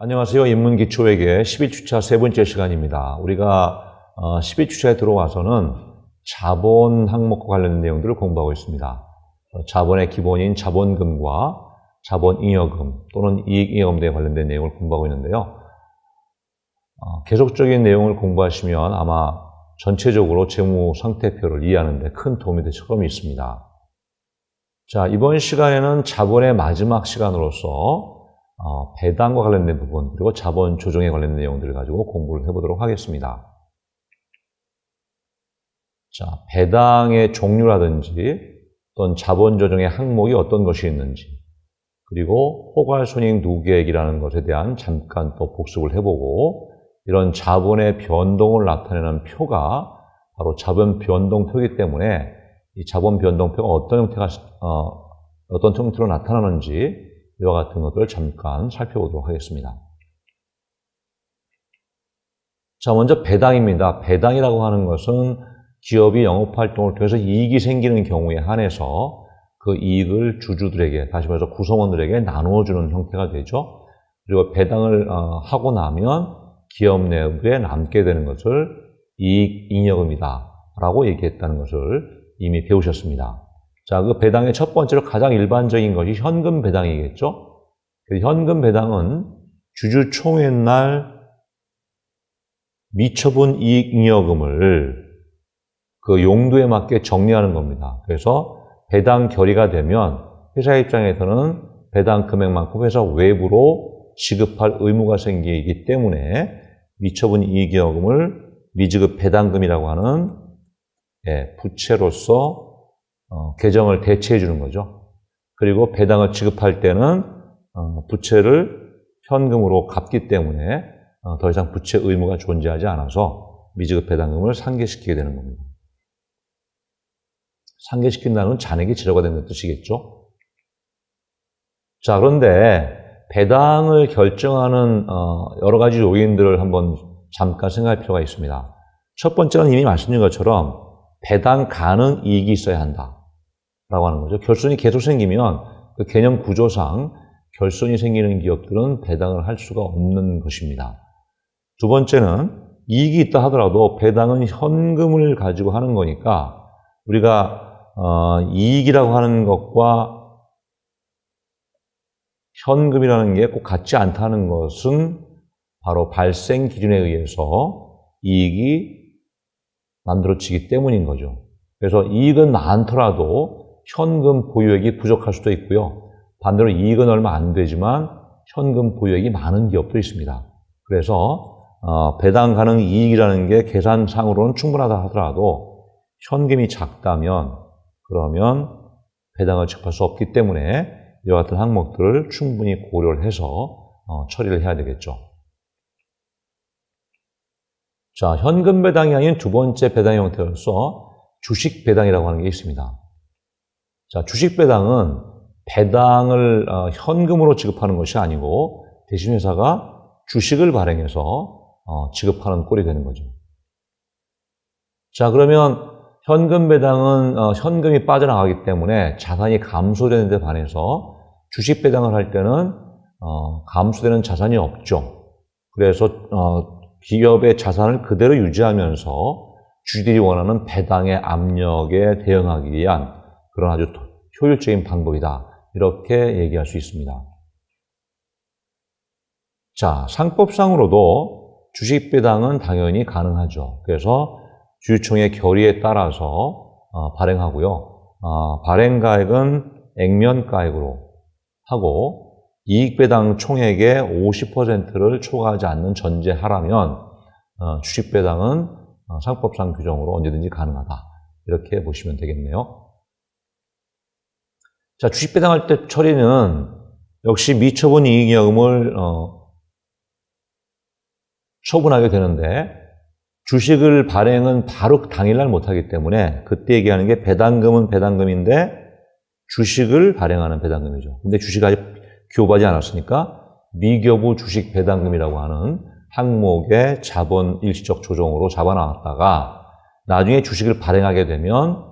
안녕하세요. 인문기초회계 11주차 세 번째 시간입니다. 우리가 11주차에 들어와서는 자본 항목과 관련된 내용들을 공부하고 있습니다. 자본의 기본인 자본금과 자본잉여금 또는 이익잉여금 등에 관련된 내용을 공부하고 있는데요. 계속적인 내용을 공부하시면 아마 전체적으로 재무 상태표를 이해하는 데 큰 도움이 될 점이 있습니다. 자, 이번 시간에는 자본의 마지막 시간으로서 배당과 관련된 부분 그리고 자본 조정에 관련된 내용들을 가지고 공부를 해보도록 하겠습니다. 자, 배당의 종류라든지 또는 자본 조정의 항목이 어떤 것이 있는지 그리고 포괄손익 누계액이라는 것에 대한 잠깐 또 복습을 해보고 이런 자본의 변동을 나타내는 표가 바로 자본 변동표이기 때문에 이 자본 변동표가 어떤 형태로 나타나는지 이와 같은 것들을 잠깐 살펴보도록 하겠습니다. 자, 먼저 배당입니다. 배당이라고 하는 것은 기업이 영업활동을 통해서 이익이 생기는 경우에 한해서 그 이익을 주주들에게, 다시 말해서 구성원들에게 나누어주는 형태가 되죠. 그리고 배당을 하고 나면 기업 내부에 남게 되는 것을 이익잉여금이다 라고 얘기했다는 것을 이미 배우셨습니다. 자, 그 배당의 첫 번째로 가장 일반적인 것이 현금 배당이겠죠. 현금 배당은 주주총회 날 미처분 이익잉여금을 그 용도에 맞게 정리하는 겁니다. 그래서 배당 결의가 되면 회사 입장에서는 배당 금액만큼 회사 외부로 지급할 의무가 생기기 때문에 미처분 이익잉여금을 미지급 배당금이라고 하는 부채로서 계정을 대체해 주는 거죠. 그리고 배당을 지급할 때는 부채를 현금으로 갚기 때문에 더 이상 부채 의무가 존재하지 않아서 미지급 배당금을 상계시키게 되는 겁니다. 상계시킨다는 건 잔액이 제로가 되는 뜻이겠죠. 자, 그런데 배당을 결정하는 여러 가지 요인들을 한번 잠깐 생각할 필요가 있습니다. 첫 번째는 이미 말씀드린 것처럼 배당 가능 이익이 있어야 한다 라고 하는 거죠. 결손이 계속 생기면 그 개념 구조상 결손이 생기는 기업들은 배당을 할 수가 없는 것입니다. 두 번째는 이익이 있다 하더라도 배당은 현금을 가지고 하는 거니까 우리가 이익이라고 하는 것과 현금이라는 게 꼭 같지 않다는 것은 바로 발생 기준에 의해서 이익이 만들어지기 때문인 거죠. 그래서 이익은 많더라도 현금 보유액이 부족할 수도 있고요. 반대로 이익은 얼마 안 되지만 현금 보유액이 많은 기업도 있습니다. 그래서 배당 가능 이익이라는 게 계산상으로는 충분하다 하더라도 현금이 작다면 그러면 배당을 지급할 수 없기 때문에 이와 같은 항목들을 충분히 고려를 해서 처리를 해야 되겠죠. 자, 현금 배당이 아닌 두 번째 배당 형태로서 주식 배당이라고 하는 게 있습니다. 자, 주식 배당은 배당을 현금으로 지급하는 것이 아니고 대신 회사가 주식을 발행해서 지급하는 꼴이 되는 거죠. 자, 그러면 현금 배당은 현금이 빠져나가기 때문에 자산이 감소되는 데 반해서 주식 배당을 할 때는 감소되는 자산이 없죠. 그래서 기업의 자산을 그대로 유지하면서 주주들이 원하는 배당의 압력에 대응하기 위한 그런 아주 효율적인 방법이다. 이렇게 얘기할 수 있습니다. 자, 상법상으로도 주식 배당은 당연히 가능하죠. 그래서 주주총회 결의에 따라서 발행하고요. 발행가액은 액면가액으로 하고 이익배당 총액의 50%를 초과하지 않는 전제하라면 주식배당은 상법상 규정으로 언제든지 가능하다. 이렇게 보시면 되겠네요. 자, 주식배당할 때 처리는 역시 미처분 이익잉여금을 처분하게 되는데 주식을 발행은 바로 당일날 못하기 때문에 그때 얘기하는 게 배당금은 배당금인데 주식을 발행하는 배당금이죠. 근데 주식이 아직 기업하지 않았으니까 미교부 주식 배당금이라고 하는 항목의 자본 일시적 조정으로 잡아놨다가 나중에 주식을 발행하게 되면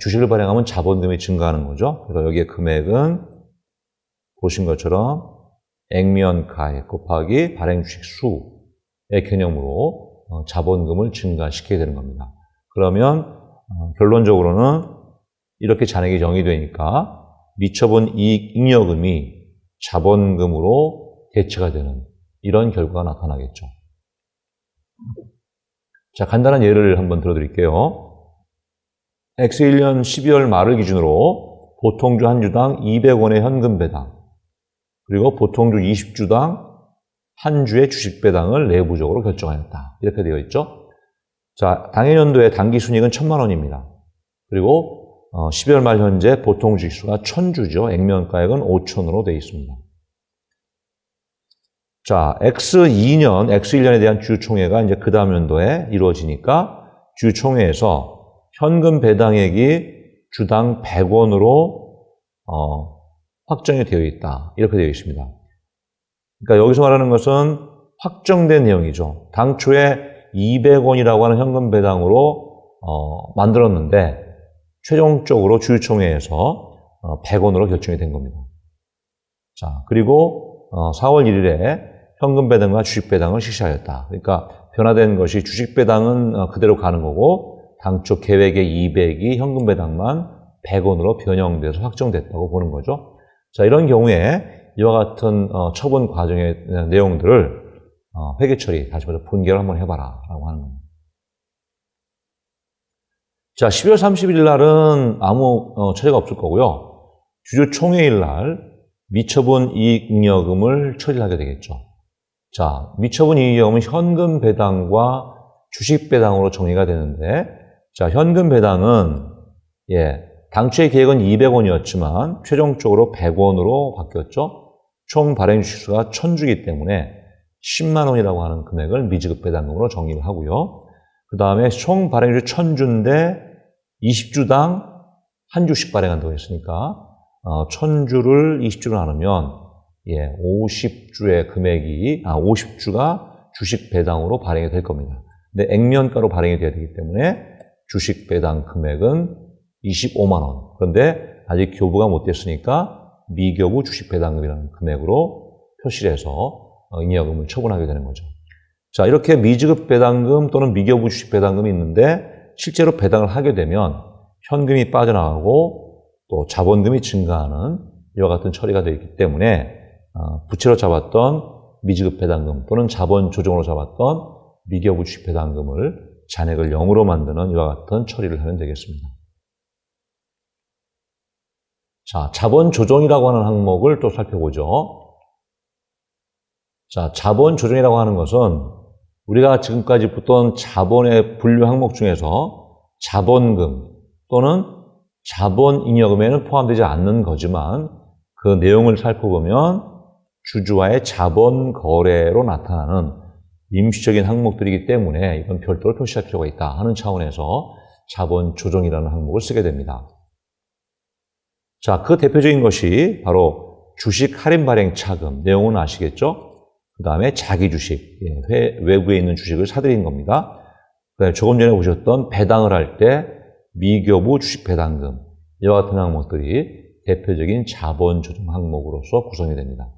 주식을 발행하면 자본금이 증가하는 거죠. 그래서 여기에 금액은 보신 것처럼 액면가액 곱하기 발행주식 수의 개념으로 자본금을 증가시켜야 되는 겁니다. 그러면 결론적으로는 이렇게 잔액이 정의되니까 미처분 이익 잉여금이 자본금으로 대체가 되는 이런 결과가 나타나겠죠. 자, 간단한 예를 한번 들어드릴게요. X1년 12월 말을 기준으로 보통주 한 주당 200원의 현금 배당, 그리고 보통주 20주당 한 주의 주식 배당을 내부적으로 결정하였다. 이렇게 되어 있죠. 자, 당해년도의 당기순이익은 1,000만 원입니다. 그리고 12월 말 현재 보통주식 수가 1,000주죠. 액면가액은 5,000으로 되어 있습니다. 자, X1년에 대한 주주총회가 이제 그 다음 연도에 이루어지니까 주주총회에서 현금 배당액이 주당 100원으로 확정이 되어 있다. 이렇게 되어 있습니다. 그러니까 여기서 말하는 것은 확정된 내용이죠. 당초에 200원이라고 하는 현금 배당으로 만들었는데 최종적으로 주주총회에서 100원으로 결정이 된 겁니다. 자, 그리고 4월 1일에 현금 배당과 주식 배당을 실시하였다. 그러니까 변화된 것이 주식 배당은 그대로 가는 거고 당초 계획의 200이 현금 배당만 100원으로 변형돼서 확정됐다고 보는 거죠. 자, 이런 경우에 이와 같은 처분 과정의 내용들을 회계 처리, 다시 말해서 분개를 한번 해봐라 라고 하는 겁니다. 자, 12월 30일 날은 아무 처리가 없을 거고요. 주주총회일 날 미처분 이익 잉여금을 처리를 하게 되겠죠. 자, 미처분 이익 잉여금은 현금 배당과 주식 배당으로 정리가 되는데, 자, 현금 배당은 당초의 계획은 200원이었지만 최종적으로 100원으로 바뀌었죠. 총 발행 주식수가 1,000주이기 때문에 10만 원이라고 하는 금액을 미지급 배당금으로 정리를 하고요. 그 다음에 총 발행 주식 1,000주인데 20주당 한 주씩 발행한다고 했으니까 1,000주를 20주로 나누면 50주의 금액이 50주가 주식 배당으로 발행이 될 겁니다. 근데 액면가로 발행이 돼야 되기 때문에 주식 배당 금액은 25만 원. 그런데 아직 교부가 못 됐으니까 미교부 주식 배당금이라는 금액으로 표시를 해서 잉여금을 처분하게 되는 거죠. 자, 이렇게 미지급 배당금 또는 미교부 주식 배당금이 있는데 실제로 배당을 하게 되면 현금이 빠져나가고 또 자본금이 증가하는 이와 같은 처리가 되어 있기 때문에 부채로 잡았던 미지급 배당금 또는 자본 조정으로 잡았던 미교부 주식 배당금을 잔액을 0으로 만드는 이와 같은 처리를 하면 되겠습니다. 자, 자본 조정이라고 하는 항목을 또 살펴보죠. 자, 자본 조정이라고 하는 것은 우리가 지금까지 붙던 자본의 분류 항목 중에서 자본금 또는 자본 잉여금에는 포함되지 않는 거지만 그 내용을 살펴보면 주주와의 자본 거래로 나타나는 임시적인 항목들이기 때문에 이건 별도로 표시할 필요가 있다 하는 차원에서 자본 조정이라는 항목을 쓰게 됩니다. 자, 그 대표적인 것이 바로 주식 할인 발행 차금, 내용은 아시겠죠? 그 다음에 자기 주식, 외부에 있는 주식을 사들이는 겁니다. 그다음에 조금 전에 보셨던 배당을 할 때 미교부 주식 배당금, 이와 같은 항목들이 대표적인 자본 조정 항목으로서 구성이 됩니다.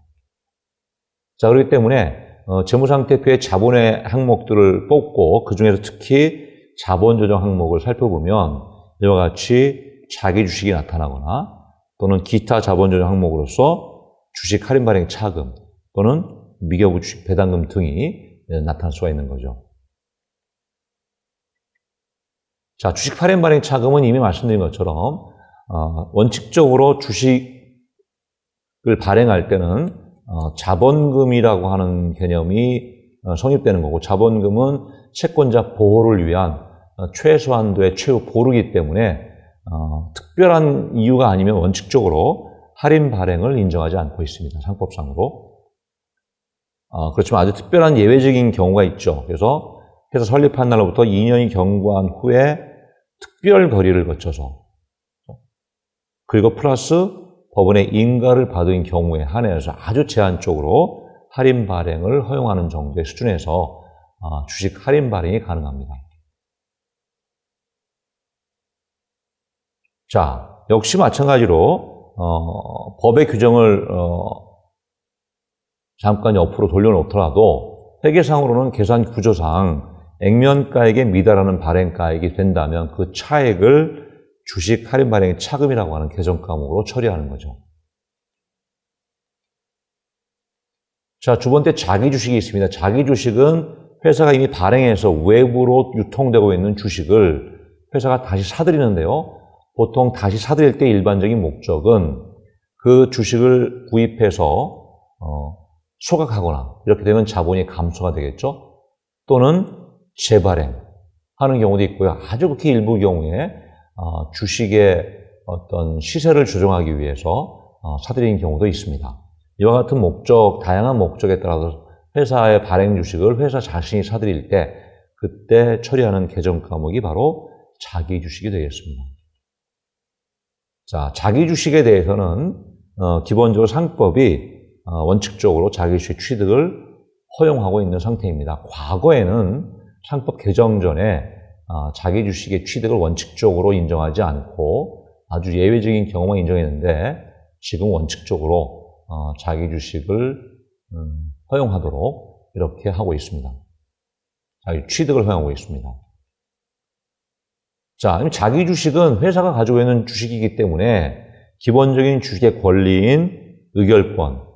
자, 그렇기 때문에 재무상태표의 자본의 항목들을 뽑고 그 중에서 특히 자본 조정 항목을 살펴보면 이와 같이 자기 주식이 나타나거나 또는 기타 자본 조정 항목으로서 주식 할인 발행 차금 또는 미교부 주식 배당금 등이 나타날 수가 있는 거죠. 자, 주식 할인 발행 차금은 이미 말씀드린 것처럼 원칙적으로 주식을 발행할 때는 자본금이라고 하는 개념이 성립되는 거고, 자본금은 채권자 보호를 위한 최소한도의 최후 보루이기 때문에 특별한 이유가 아니면 원칙적으로 할인 발행을 인정하지 않고 있습니다. 상법상으로. 그렇지만 아주 특별한 예외적인 경우가 있죠. 그래서 회사 설립한 날로부터 2년이 경과한 후에 특별 거리를 거쳐서 그리고 플러스 법원의 인가를 받은 경우에 한해서 아주 제한적으로 할인 발행을 허용하는 정도의 수준에서 주식 할인 발행이 가능합니다. 자, 역시 마찬가지로 법의 규정을 잠깐 옆으로 돌려놓더라도 회계상으로는 계산 구조상 액면가액에 미달하는 발행가액이 된다면 그 차액을 주식 할인 발행 차금이라고 하는 계정 과목으로 처리하는 거죠. 자, 두 번째 자기 주식이 있습니다. 자기 주식은 회사가 이미 발행해서 외부로 유통되고 있는 주식을 회사가 다시 사들이는데요. 보통 다시 사들일 때 일반적인 목적은 그 주식을 구입해서 소각하거나 이렇게 되면 자본이 감소가 되겠죠. 또는 재발행하는 경우도 있고요. 아주 극히 일부 경우에 주식의 어떤 시세를 조정하기 위해서 사들이는 경우도 있습니다. 이와 같은 목적, 다양한 목적에 따라서 회사의 발행 주식을 회사 자신이 사들일 때 그때 처리하는 계정 과목이 바로 자기 주식이 되겠습니다. 자, 자기 주식에 대해서는 기본적으로 상법이 원칙적으로 자기 주식 취득을 허용하고 있는 상태입니다. 과거에는 상법 개정 전에 자기 주식의 취득을 원칙적으로 인정하지 않고 아주 예외적인 경우만 인정했는데 지금 원칙적으로 자기 주식을 허용하도록 이렇게 하고 있습니다. 자기 취득을 허용하고 있습니다. 자, 자기 주식은 회사가 가지고 있는 주식이기 때문에 기본적인 주식의 권리인 의결권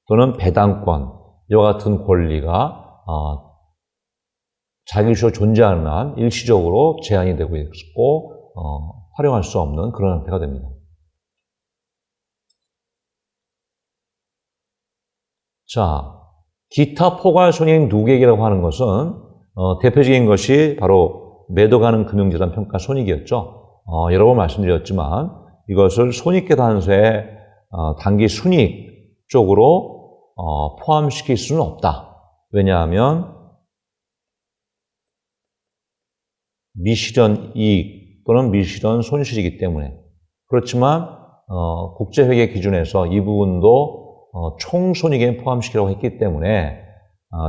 또는 배당권 이와 같은 권리가 자기 주식이 존재하는 한 일시적으로 제한이 되고 있고 활용할 수 없는 그런 상태가 됩니다. 자, 기타 포괄손익 누계액이라고 하는 것은 대표적인 것이 바로 매도가능 금융자산 평가 손익이었죠. 여러 번 말씀드렸지만 이것을 손익계산서의 단기 순이익 쪽으로 포함시킬 수는 없다. 왜냐하면 미실현 이익 또는 미실현 손실이기 때문에. 그렇지만 국제회계 기준에서 이 부분도 총손익에 포함시키라고 했기 때문에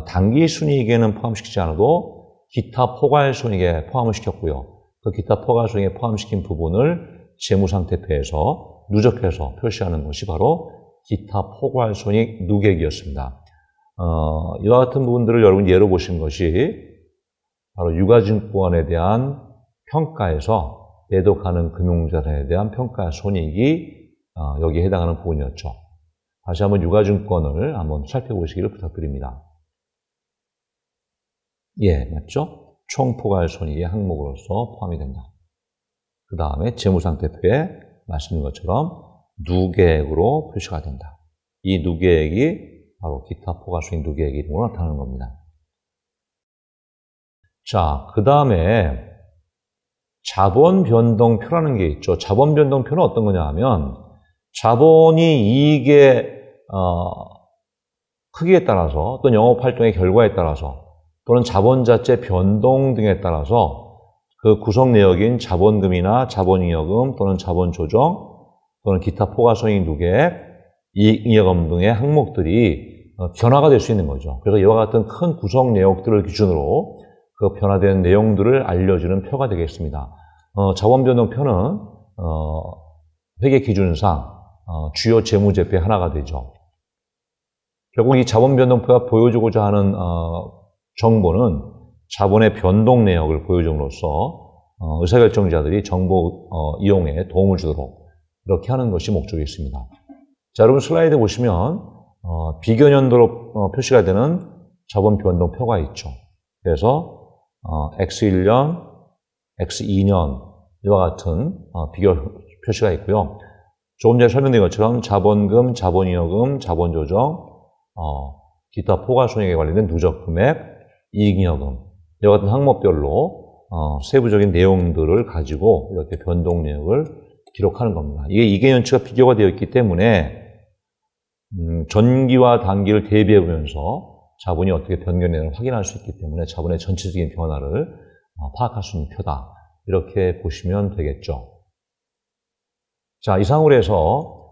단기 순이익에는 포함시키지 않아도 기타 포괄손익에 포함을 시켰고요. 그 기타 포괄손익에 포함시킨 부분을 재무상태표에서 누적해서 표시하는 것이 바로 기타 포괄손익 누계액이었습니다. 이와 같은 부분들을 여러분 예로 보신 것이 바로 유가증권에 대한 평가에서 매도 가능 금융자산에 대한 평가 손익이 여기에 해당하는 부분이었죠. 다시 한번 유가증권을 한번 살펴보시기를 부탁드립니다. 예, 맞죠? 총포괄손익의 항목으로서 포함이 된다. 그 다음에 재무상태표에 말씀드린 것처럼 누계액으로 표시가 된다. 이 누계액이 바로 기타 포괄손익 누계액 이름으로 나타나는 겁니다. 자, 그 다음에 자본변동표라는 게 있죠. 자본변동표는 어떤 거냐 하면 자본이 이익의 크기에 따라서 또는 영업활동의 결과에 따라서 또는 자본 자체 변동 등에 따라서 그 구성 내역인 자본금이나 자본잉여금 또는 자본조정 또는 기타 포괄손익 누계액, 이익잉여금 등의 항목들이 변화가 될 수 있는 거죠. 그래서 이와 같은 큰 구성 내역들을 기준으로 그 변화된 내용들을 알려주는 표가 되겠습니다. 자본변동표는 회계 기준상 주요 재무제표의 하나가 되죠. 결국 이 자본변동표가 보여주고자 하는 정보는 자본의 변동 내역을 보여줌으로써 의사결정자들이 정보 이용에 도움을 주도록 이렇게 하는 것이 목적이 있습니다. 자, 여러분 슬라이드 보시면 비견연도로 표시가 되는 자본변동표가 있죠. 그래서 X1년, X2년 이와 같은 비교 표시가 있고요. 조금 전에 설명드린 것처럼 자본금, 자본잉여금, 자본조정, 기타 포괄손익에 관련된 누적금액, 이익잉여금 이와 같은 항목별로 세부적인 내용들을 가지고 이렇게 변동 내역을 기록하는 겁니다. 이게 이계연치가 비교가 되어 있기 때문에 전기와 단기를 대비해보면서 자본이 어떻게 변경되는지 확인할 수 있기 때문에 자본의 전체적인 변화를 파악할 수 있는 표다. 이렇게 보시면 되겠죠. 자, 이상으로 해서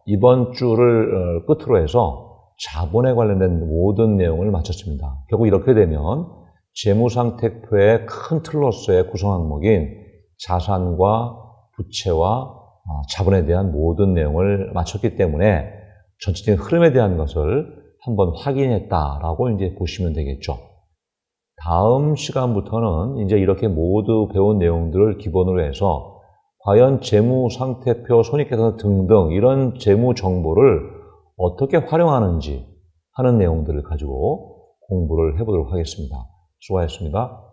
이번 주를 끝으로 해서 자본에 관련된 모든 내용을 마쳤습니다. 결국 이렇게 되면 재무상태표의 큰 틀로서의 구성 항목인 자산과 부채와 자본에 대한 모든 내용을 마쳤기 때문에 전체적인 흐름에 대한 것을 한번 확인했다라고 이제 보시면 되겠죠. 다음 시간부터는 이제 이렇게 모두 배운 내용들을 기본으로 해서 과연 재무 상태표, 손익계산서 등등 이런 재무 정보를 어떻게 활용하는지 하는 내용들을 가지고 공부를 해보도록 하겠습니다. 수고하셨습니다.